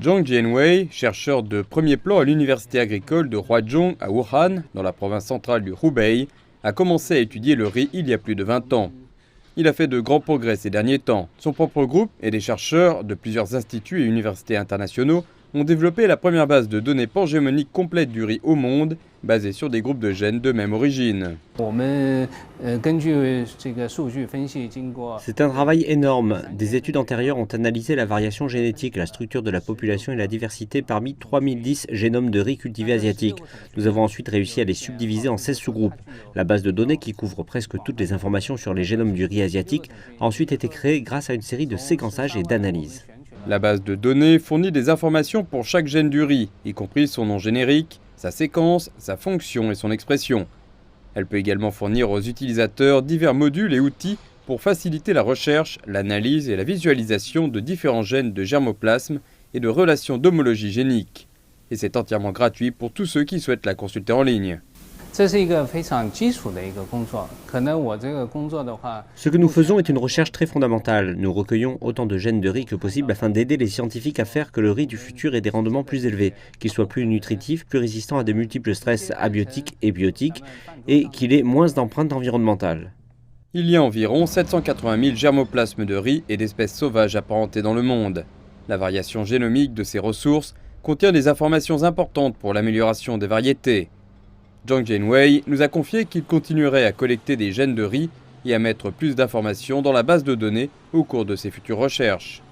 Zhang Jianwei, chercheur de premier plan à l'université agricole de Huazhong à Wuhan, dans la province centrale du Hubei, a commencé à étudier le riz il y a plus de 20 ans. Il a fait de grands progrès ces derniers temps. Son propre groupe et des chercheurs de plusieurs instituts et universités internationaux ont développé la première base de données pangémonique complète du riz au monde, basée sur des groupes de gènes de même origine. C'est un travail énorme. Des études antérieures ont analysé la variation génétique, la structure de la population et la diversité parmi 3010 génomes de riz cultivés asiatiques. Nous avons ensuite réussi à les subdiviser en 16 sous-groupes. La base de données, qui couvre presque toutes les informations sur les génomes du riz asiatique, a ensuite été créée grâce à une série de séquençages et d'analyses. La base de données fournit des informations pour chaque gène du riz, y compris son nom générique, sa séquence, sa fonction et son expression. Elle peut également fournir aux utilisateurs divers modules et outils pour faciliter la recherche, l'analyse et la visualisation de différents gènes de germoplasme et de relations d'homologie génique. Et c'est entièrement gratuit pour tous ceux qui souhaitent la consulter en ligne. Ce que nous faisons est une recherche très fondamentale. Nous recueillons autant de gènes de riz que possible afin d'aider les scientifiques à faire que le riz du futur ait des rendements plus élevés, qu'il soit plus nutritif, plus résistant à de multiples stress abiotiques et biotiques, et qu'il ait moins d'empreintes environnementales. Il y a environ 780 000 germoplasmes de riz et d'espèces sauvages apparentées dans le monde. La variation génomique de ces ressources contient des informations importantes pour l'amélioration des variétés. Zhang Jianwei nous a confié qu'il continuerait à collecter des gènes de riz et à mettre plus d'informations dans la base de données au cours de ses futures recherches.